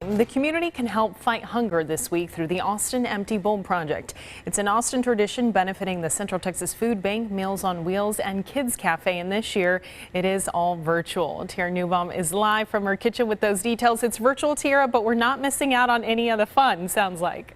The community can help fight hunger this week through the Austin Empty Bowl Project. It's an Austin tradition benefiting the Central Texas Food Bank, Meals on Wheels, and Kids Cafe. And this year, it is all virtual. Tierra Neubaum is live from her kitchen with those details. It's virtual, Tierra, but we're not missing out on any of the fun, sounds like.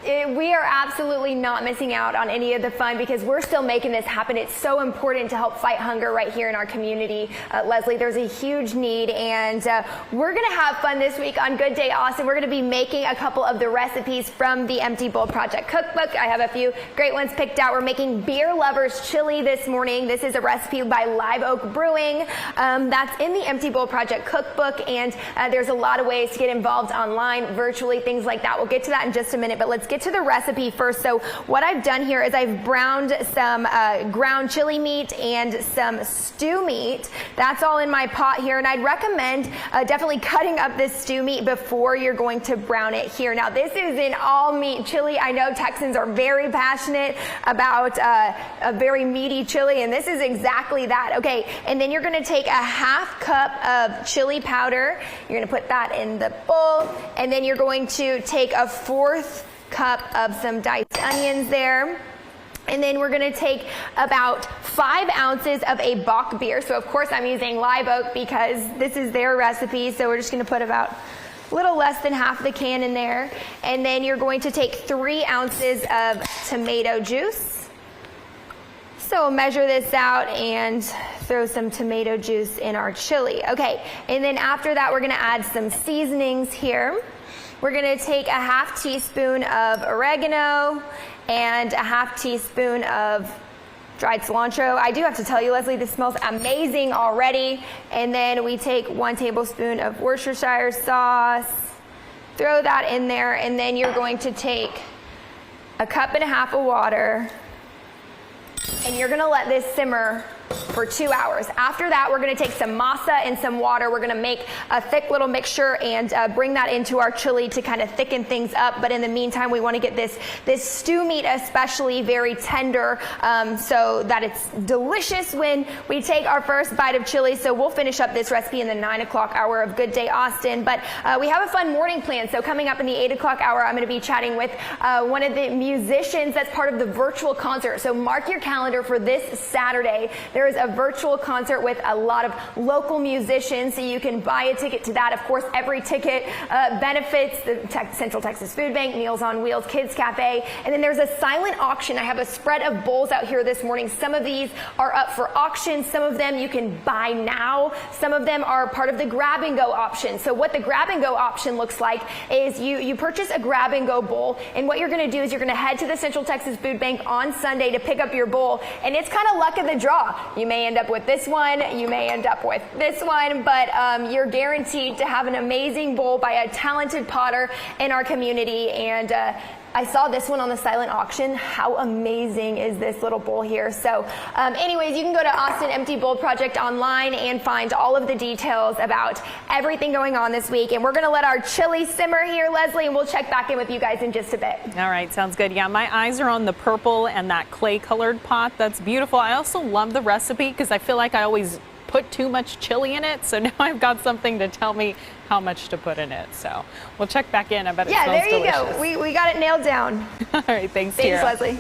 We are absolutely not missing out on any of the fun because we're still making this happen. It's so important to help fight hunger right here in our community. Leslie, there's a huge need, and we're going to have fun this week on Good Day Austin. We're going to be making a couple of the recipes from the Empty Bowl Project cookbook. I have a few great ones picked out. We're making Beer Lovers Chili this morning. This is a recipe by Live Oak Brewing. That's in the Empty Bowl Project cookbook, and there's a lot of ways to get involved online, virtually, things like that. We'll get to that in just a minute, but let's get to the recipe first. So what I've done here is I've browned some ground chili meat and some stew meat. That's all in my pot here, and I'd recommend definitely cutting up this stew meat before you're going to brown it here. Now this is an all meat chili. I know Texans are very passionate about a very meaty chili, and this is exactly that. Okay, and then you're going to take a half cup of chili powder. You're going to put that in the bowl, and then you're going to take a fourth cup of some diced onions there. And then we're going to take about 5 ounces of a bock beer. So of course I'm using Live Oak because this is their recipe. So we're just going to put about a little less than half the can in there. And then you're going to take 3 ounces of tomato juice. So measure this out and throw some tomato juice in our chili. Okay, and then after that we're going to add some seasonings here. We're going to take a half teaspoon of oregano and a half teaspoon of dried cilantro. I do have to tell you, Leslie, this smells amazing already. And then we take 1 tablespoon of Worcestershire sauce, throw that in there, and then you're going to take a cup and a half of water, and you're going to let this simmer for 2 hours. After that, we're going to take some masa and some water. We're going to make a thick little mixture and bring that into our chili to kind of thicken things up. But in the meantime, we want to get this stew meat especially very tender so that it's delicious when we take our first bite of chili. So we'll finish up this recipe in the 9 o'clock hour of Good Day Austin. But we have a fun morning plan. So coming up in the 8 o'clock hour, I'm going to be chatting with one of the musicians that's part of the virtual concert. So mark your calendar for this Saturday. There is a virtual concert with a lot of local musicians, so you can buy a ticket to that. Of course, every ticket benefits the Central Texas Food Bank, Meals on Wheels, Kids Cafe, and then there's a silent auction. I have a spread of bowls out here this morning. Some of these are up for auction. Some of them you can buy now. Some of them are part of the grab and go option. So what the grab and go option looks like is you purchase a grab and go bowl, and what you're going to do is you're going to head to the Central Texas Food Bank on Sunday to pick up your bowl, and it's kind of luck of the draw. You may end up with this one, you may end up with this one, but you're guaranteed to have an amazing bowl by a talented potter in our community. And I saw this one on the silent auction. How amazing is this little bowl here? So anyways, you can go to Austin Empty Bowl Project online and find all of the details about everything going on this week. And we're going to let our chili simmer here, Leslie, and we'll check back in with you guys in just a bit. All right, sounds good. Yeah, my eyes are on the purple and that clay colored pot. That's beautiful. I also love the recipe because I feel like I always put too much chili in it, so now I've got something to tell me how much to put in it. So we'll check back in. I bet it smells delicious. Yeah, there you go. We got it nailed down. All right, thanks, Thanks, Tierra. Leslie.